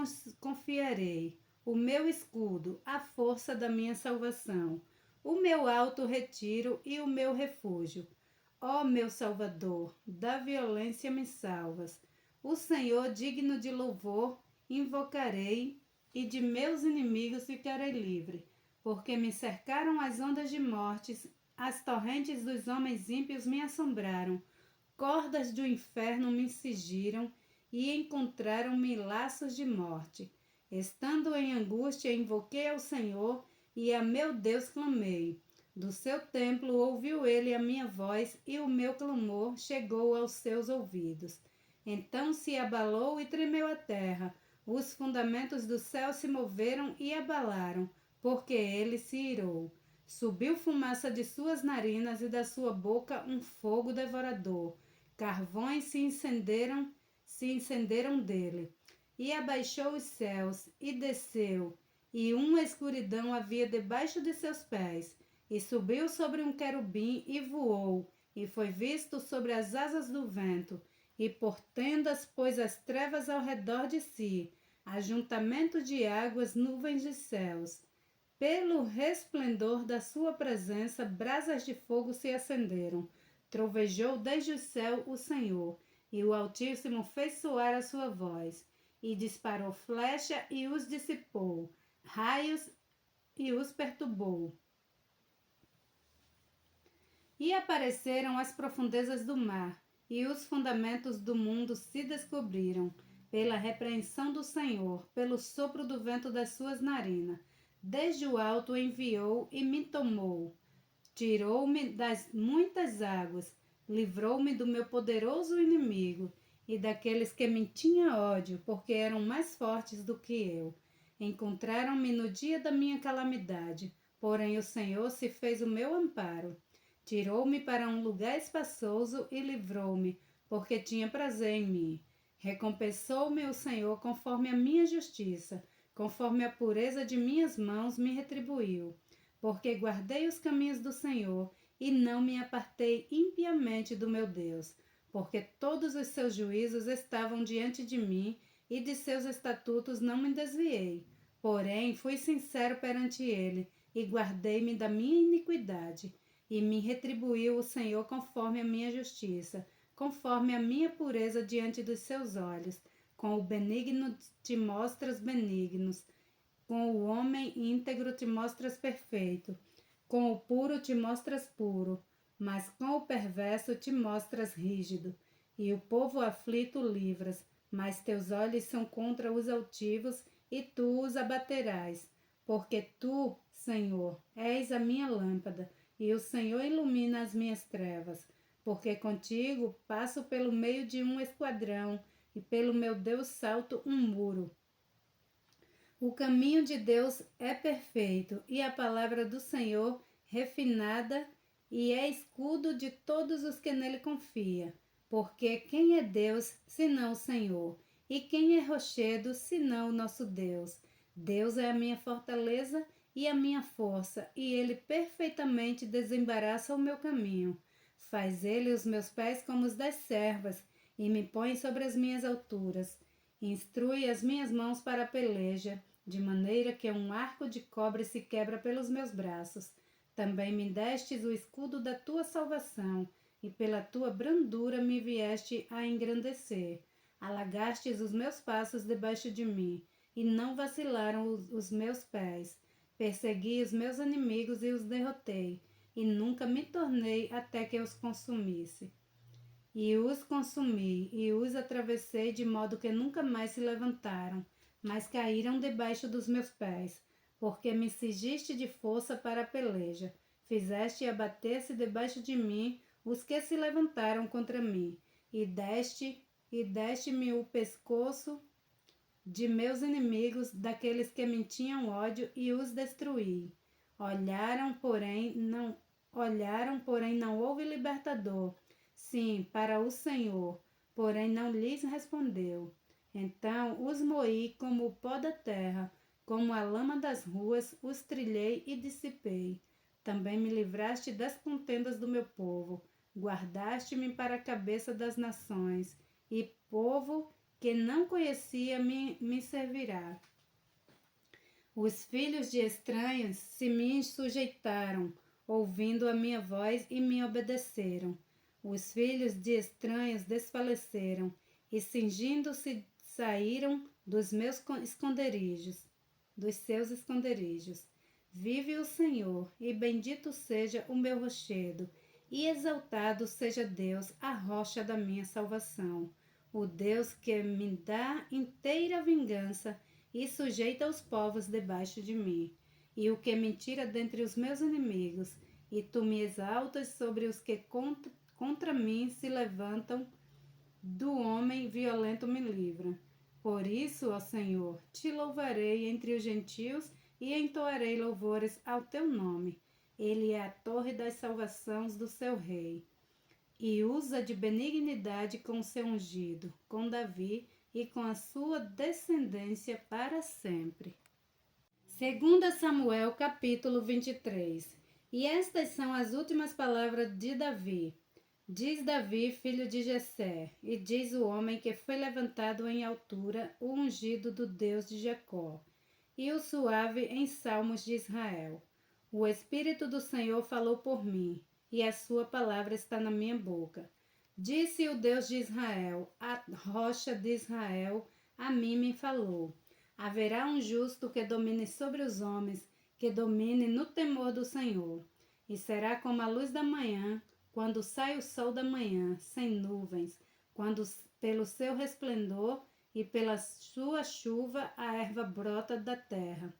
confiarei, o meu escudo, a força da minha salvação, o meu alto retiro e o meu refúgio. ó meu Salvador, da violência me salvas. O Senhor, digno de louvor, invocarei, e de meus inimigos ficarei livre, porque me cercaram as ondas de mortes, as torrentes dos homens ímpios me assombraram, cordas do inferno me cingiram e encontraram-me laços de morte. Estando em angústia, invoquei ao Senhor e a meu Deus clamei. Do seu templo ouviu ele a minha voz e o meu clamor chegou aos seus ouvidos. Então se abalou e tremeu a terra, os fundamentos do céu se moveram e abalaram, porque ele se irou. Subiu fumaça de suas narinas e da sua boca um fogo devorador. Carvões se incenderam dele. E abaixou os céus e desceu, e uma escuridão havia debaixo de seus pés. E subiu sobre um querubim e voou, e foi visto sobre as asas do vento. E por tendas pôs as trevas ao redor de si, ajuntamento de águas, nuvens de céus. Pelo resplendor da sua presença, brasas de fogo se acenderam. Trovejou desde o céu o Senhor, e o Altíssimo fez soar a sua voz, e disparou flecha e os dissipou, raios e os perturbou. E apareceram as profundezas do mar, e os fundamentos do mundo se descobriram, pela repreensão do Senhor, pelo sopro do vento das suas narinas. Desde o alto enviou e me tomou. Tirou-me das muitas águas, livrou-me do meu poderoso inimigo e daqueles que me tinham ódio, porque eram mais fortes do que eu. Encontraram-me no dia da minha calamidade, porém o Senhor se fez o meu amparo. Tirou-me para um lugar espaçoso e livrou-me, porque tinha prazer em mim. Recompensou-me o Senhor conforme a minha justiça, conforme a pureza de minhas mãos me retribuiu. Porque guardei os caminhos do Senhor e não me apartei impiamente do meu Deus, porque todos os seus juízos estavam diante de mim e de seus estatutos não me desviei. Porém, fui sincero perante ele e guardei-me da minha iniquidade. E me retribuiu o Senhor conforme a minha justiça, conforme a minha pureza diante dos seus olhos. Com o benigno te mostras benignos, com o homem íntegro te mostras perfeito, com o puro te mostras puro, mas com o perverso te mostras rígido. E o povo aflito livras, mas teus olhos são contra os altivos, e tu os abaterás. Porque tu, Senhor, és a minha lâmpada, e o Senhor ilumina as minhas trevas. Porque contigo passo pelo meio de um esquadrão, e pelo meu Deus salto um muro. O caminho de Deus é perfeito, e a palavra do Senhor refinada, e é escudo de todos os que nele confiam. Porque quem é Deus, senão o Senhor? E quem é rochedo, senão o nosso Deus? Deus é a minha fortaleza e a minha força, e ele perfeitamente desembaraça o meu caminho. Faz ele os meus pés como os das servas, e me põe sobre as minhas alturas. Instrui as minhas mãos para a peleja, de maneira que um arco de cobre se quebra pelos meus braços. Também me destes o escudo da tua salvação, e pela tua brandura me vieste a engrandecer. Alagastes os meus passos debaixo de mim, e não vacilaram os meus pés. Persegui os meus inimigos e os derrotei, e nunca me tornei até que os consumisse. E os consumi, e os atravessei de modo que nunca mais se levantaram, mas caíram debaixo dos meus pés, porque me cingiste de força para a peleja. Fizeste abater-se debaixo de mim os que se levantaram contra mim, e deste-me o pescoço de meus inimigos, daqueles que me tinham ódio, e os destruí. Olharam, porém não houve libertador. Sim, para o Senhor, porém não lhes respondeu. Então os moí como o pó da terra, como a lama das ruas, os trilhei e dissipei. Também me livraste das contendas do meu povo, guardaste-me para a cabeça das nações, e povo que não conhecia me servirá. Os filhos de estranhos se me sujeitaram, ouvindo a minha voz e me obedeceram. Os filhos de estranhos desfaleceram e, cingindo-se, saíram dos meus esconderijos, dos seus esconderijos. Vive o Senhor, e bendito seja o meu rochedo, e exaltado seja Deus, a rocha da minha salvação, o Deus que me dá inteira vingança e sujeita os povos debaixo de mim, e o que me tira dentre os meus inimigos, e tu me exaltas sobre os que contra mim se levantam, do homem violento me livra. Por isso, ó Senhor, te louvarei entre os gentios e entoarei louvores ao teu nome. Ele é a torre das salvações do seu rei, e usa de benignidade com o seu ungido, com Davi e com a sua descendência para sempre. 2 Samuel, capítulo 23. E estas são as últimas palavras de Davi. Diz Davi, filho de Jessé, e diz o homem que foi levantado em altura, o ungido do Deus de Jacó, e o suave em salmos de Israel. O Espírito do Senhor falou por mim, e a sua palavra está na minha boca. Disse o Deus de Israel, a rocha de Israel, a mim me falou. Haverá um justo que domine sobre os homens, que domine no temor do Senhor. E será como a luz da manhã, quando sai o sol da manhã, sem nuvens, quando pelo seu resplendor e pela sua chuva a erva brota da terra.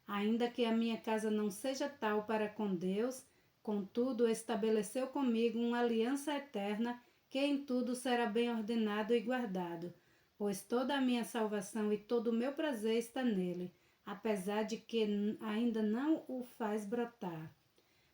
Ainda que a minha casa não seja tal para com Deus, contudo estabeleceu comigo uma aliança eterna, que em tudo será bem ordenado e guardado, pois toda a minha salvação e todo o meu prazer está nele, apesar de que ainda não o faz brotar.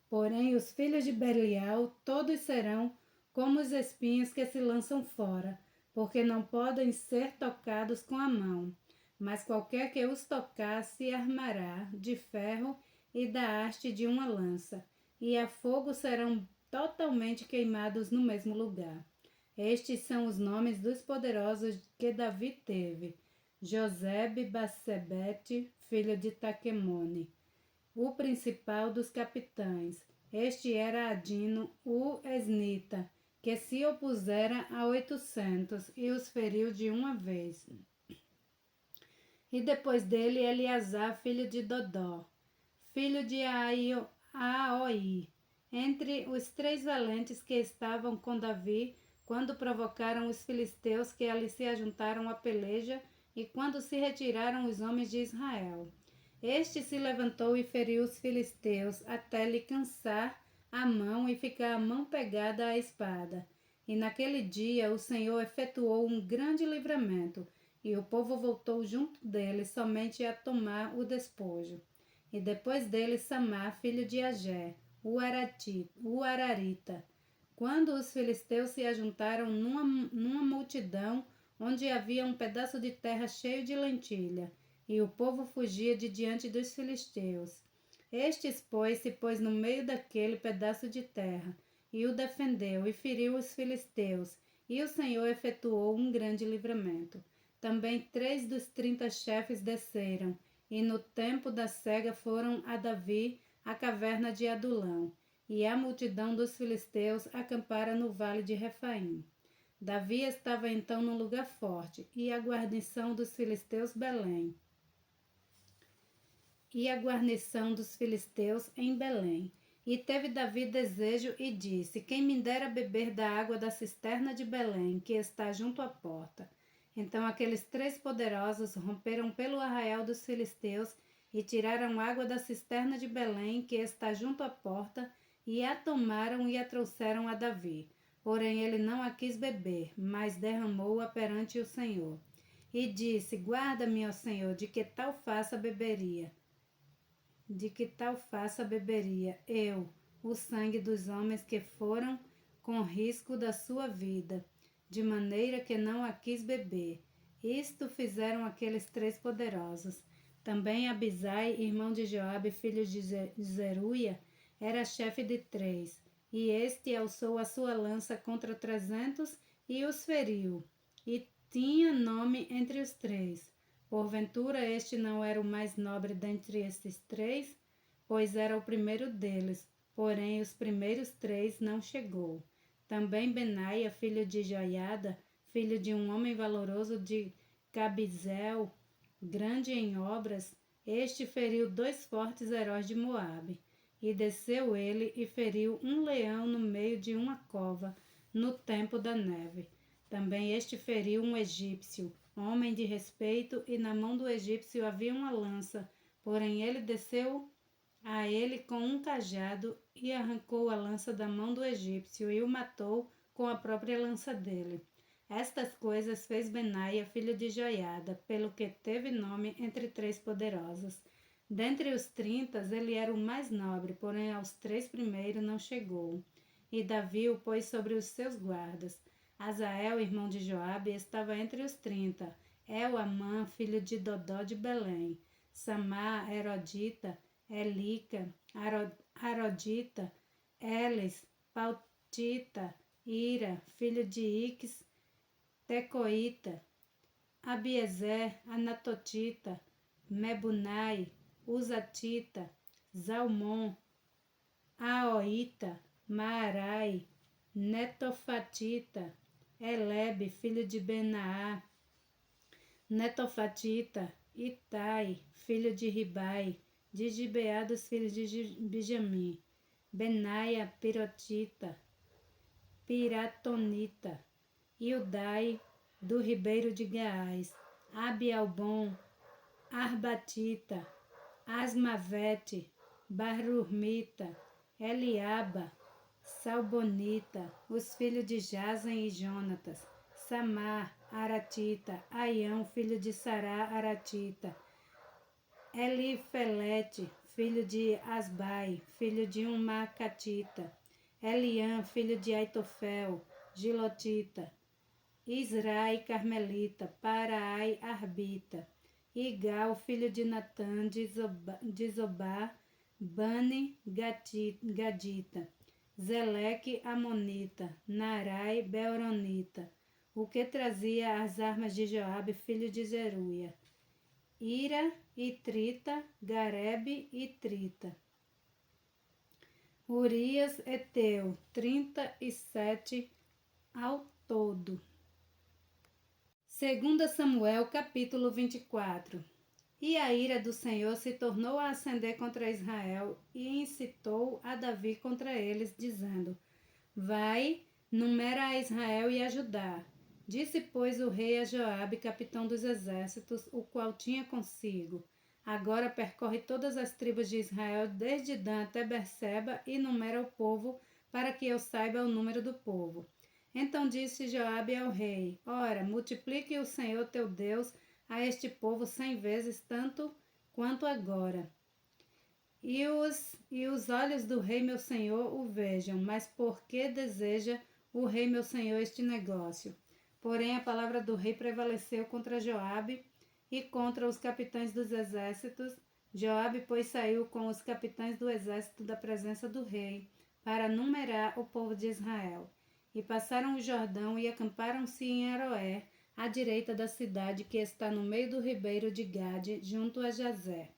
Porém, os filhos de Belial todos serão como os espinhos que se lançam fora, porque não podem ser tocados com a mão. Mas qualquer que os tocar se armará de ferro e da haste de uma lança, e a fogo serão totalmente queimados no mesmo lugar. Estes são os nomes dos poderosos que Davi teve: Josebe-Basebete, filho de Taquemone, o principal dos capitães. Este era Adino, o esnita, que se opusera a 800 e os feriu de uma vez. E depois dele Eleazar, filho de Dodó, filho de Aoi, entre os 3 valentes que estavam com Davi, quando provocaram os filisteus que ali se ajuntaram à peleja, e quando se retiraram os homens de Israel. Este se levantou e feriu os filisteus, até lhe cansar a mão e ficar a mão pegada à espada. E naquele dia o Senhor efetuou um grande livramento, e o povo voltou junto dele somente a tomar o despojo. E depois dele Samar, filho de Agé, o Ararita. Quando os filisteus se ajuntaram numa multidão, onde havia um pedaço de terra cheio de lentilha, e o povo fugia de diante dos filisteus. Estes, pois, se pôs no meio daquele pedaço de terra, e o defendeu, e feriu os filisteus, e o Senhor efetuou um grande livramento. Também 3 dos 30 chefes desceram, e no tempo da cega foram a Davi à caverna de Adulão, e a multidão dos filisteus acampara no vale de Refaim. Davi estava então num lugar forte, e a guarnição dos filisteus Belém. E a guarnição dos filisteus em Belém. E teve Davi desejo e disse: quem me dera beber da água da cisterna de Belém, que está junto à porta. Então aqueles 3 poderosos romperam pelo arraial dos filisteus e tiraram água da cisterna de Belém, que está junto à porta, e a tomaram e a trouxeram a Davi. Porém ele não a quis beber, mas derramou-a perante o Senhor. E disse: guarda-me, ó Senhor, de que tal faça beberia eu, o sangue dos homens que foram com risco da sua vida, de maneira que não a quis beber. Isto fizeram aqueles 3 poderosos. Também Abisai, irmão de Joabe, filho de Zeruia, era chefe de 3, e este alçou a sua lança contra 300 e os feriu, e tinha nome entre os 3. Porventura este não era o mais nobre dentre estes 3, pois era o primeiro deles, porém os primeiros 3 não chegou. Também Benaia, filho de Joiada, filho de um homem valoroso de Cabizel, grande em obras, este feriu 2 fortes heróis de Moabe. E desceu ele e feriu um leão no meio de uma cova, no tempo da neve. Também este feriu um egípcio, homem de respeito, e na mão do egípcio havia uma lança, porém ele desceu a ele com um cajado e arrancou a lança da mão do egípcio e o matou com a própria lança dele. Estas coisas fez Benaia, filho de Joiada, pelo que teve nome entre 3 poderosos. Dentre os 30, ele era o mais nobre, porém aos 3 primeiros não chegou. E Davi o pôs sobre os seus guardas. Azael, irmão de Joabe, estava entre os 30. Amã, filho de Dodó de Belém. Samar, Herodita, Elica, Arodita, Elis, Pautita, Ira, filho de Iques, Tecoíta, Abiezer, Anatotita, Mebunai, Uzatita, Zalmon, Aoíta, Maarai, Netofatita, Elebe, filho de Benaá, Netofatita, Itai, filho de Ribai, de Gibeá dos filhos de Benjamim, Benaia, Pirotita, Piratonita, Ildai, do ribeiro de Gaás, Abialbon, Arbatita, Asmavete, Barurmita, Eliaba, Salbonita, os filhos de Jazen e Jonatas, Samar, Aratita, Aião, filho de Sará, Aratita, Elifelete, filho de Asbai, filho de um Macatita, Eliã, filho de Aitofel, Gilotita, Israi, Carmelita, Paraai, Arbita, Igal, filho de Natã, de Zobá, Bani, Gadita, Zeleque, Amonita, Narai, Beoronita, o que trazia as armas de Joabe, filho de Zeruia, Ira, Itrita, Garebe e Trita, Urias, Eteu, 37 ao todo. 2 Samuel, capítulo 24. E a ira do Senhor se tornou a acender contra Israel e incitou a Davi contra eles, dizendo: Vai, numera a Israel e a Judá. Disse, pois, o rei a Joabe, capitão dos exércitos, o qual tinha consigo: Agora percorre todas as tribos de Israel, desde Dan até Berseba, e numera o povo, para que eu saiba o número do povo. Então disse Joabe ao rei: Ora, multiplique o Senhor teu Deus a este povo 100 vezes tanto quanto agora. E os olhos do rei meu senhor o vejam, mas por que deseja o rei meu senhor este negócio? Porém a palavra do rei prevaleceu contra Joabe e contra os capitães dos exércitos. Joabe, pois, saiu com os capitães do exército da presença do rei, para numerar o povo de Israel. E passaram o Jordão e acamparam-se em Aroé, à direita da cidade que está no meio do ribeiro de Gade, junto a Jazer.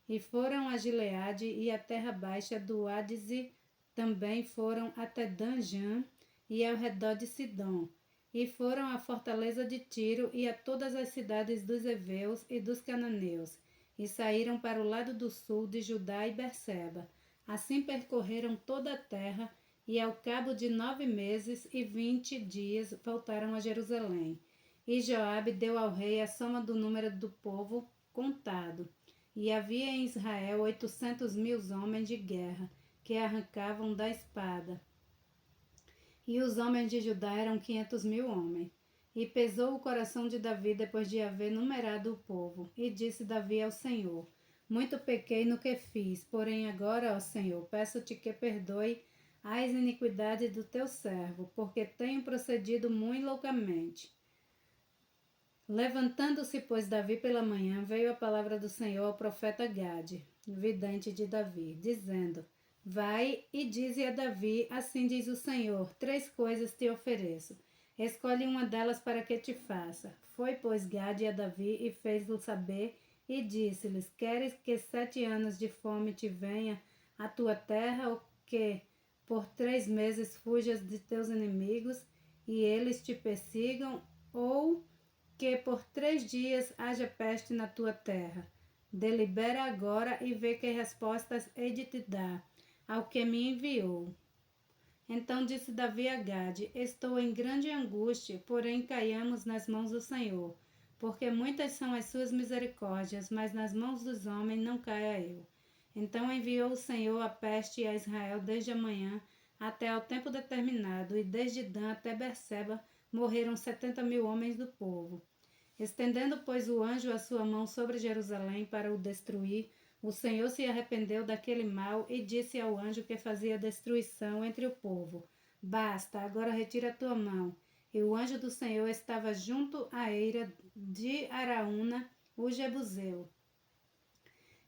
E foram a Gileade e a terra baixa do Ádize, também foram até Danjã e ao redor de Sidom. E foram à fortaleza de Tiro e a todas as cidades dos heveus e dos cananeus. E saíram para o lado do sul de Judá e Berseba. Assim percorreram toda a terra, e ao cabo de 9 meses e 20 dias voltaram a Jerusalém. E Joabe deu ao rei a soma do número do povo contado. E havia em Israel 800.000 homens de guerra, que arrancavam da espada. E os homens de Judá eram 500.000 homens. E pesou o coração de Davi depois de haver numerado o povo. E disse Davi ao Senhor: Muito pequei no que fiz, porém agora, ó Senhor, peço-te que perdoe as iniquidades do teu servo, porque tenho procedido muito loucamente. Levantando-se, pois, Davi pela manhã, veio a palavra do Senhor ao profeta Gade, vidente de Davi, dizendo: Vai e dize a Davi, assim diz o Senhor, 3 coisas te ofereço. Escolhe uma delas para que te faça. Foi, pois, Gade a Davi e fez-lhe saber, e disse-lhes: Queres que 7 anos de fome te venha à tua terra, ou que por 3 meses fujas de teus inimigos e eles te persigam, ou que por 3 dias haja peste na tua terra. Delibera agora e vê que respostas hei de te dar ao que me enviou. Então disse Davi a Gade: Estou em grande angústia, porém caiamos nas mãos do Senhor, porque muitas são as suas misericórdias, mas nas mãos dos homens não caia eu. Então enviou o Senhor a peste a Israel desde a manhã até ao tempo determinado, e desde Dan até Berseba morreram 70.000 homens do povo. Estendendo, pois, o anjo a sua mão sobre Jerusalém para o destruir, o Senhor se arrependeu daquele mal e disse ao anjo que fazia destruição entre o povo: Basta, agora retira a tua mão. E o anjo do Senhor estava junto à eira de Araúna, o Jebuseu.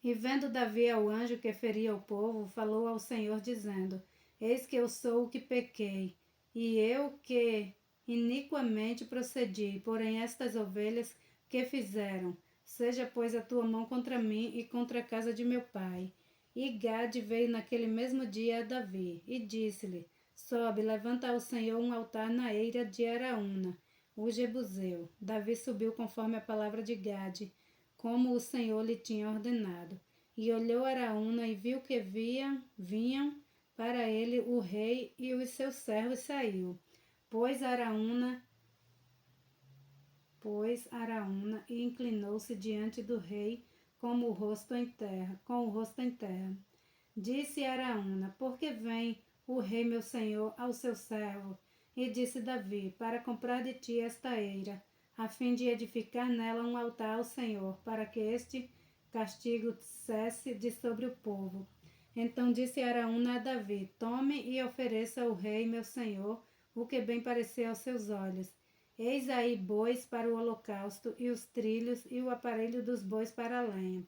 E vendo Davi ao anjo que feria o povo, falou ao Senhor, dizendo: Eis que eu sou o que pequei, e eu que iniquamente procedi, porém estas ovelhas que fizeram? Seja, pois, a tua mão contra mim e contra a casa de meu pai. E Gade veio naquele mesmo dia a Davi, e disse-lhe: Sobe, levanta ao Senhor um altar na eira de Araúna, o Jebuseu. Davi subiu conforme a palavra de Gade, como o Senhor lhe tinha ordenado. E olhou Araúna e viu que vinham para ele o rei e os seus servos saiu. Pôs Araúna e inclinou-se diante do rei com o rosto em terra. Disse Araúna: Por que vem o rei meu senhor ao seu servo? E disse Davi: Para comprar de ti esta eira, a fim de edificar nela um altar ao Senhor, para que este castigo cesse de sobre o povo. Então disse Araúna a Davi: Tome e ofereça ao rei meu senhor o que bem parecer aos seus olhos. Eis aí bois para o holocausto, e os trilhos, e o aparelho dos bois para a lenha.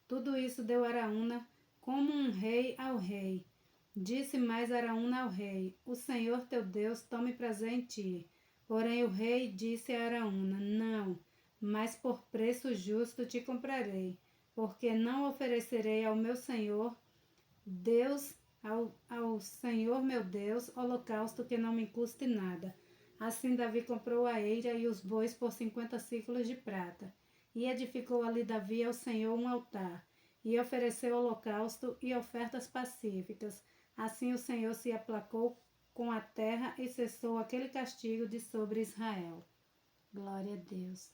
Tudo isso deu Araúna como um rei ao rei. Disse mais Araúna ao rei: O Senhor teu Deus tome prazer em ti. Porém o rei disse a Araúna: Não, mas por preço justo te comprarei, porque não oferecerei ao meu Senhor Deus, ao Senhor meu Deus, holocausto que não me custe nada. Assim Davi comprou a eira e os bois por 50 siclos de prata. E edificou ali Davi ao Senhor um altar, e ofereceu holocausto e ofertas pacíficas. Assim o Senhor se aplacou com a terra e cessou aquele castigo de sobre Israel. Glória a Deus.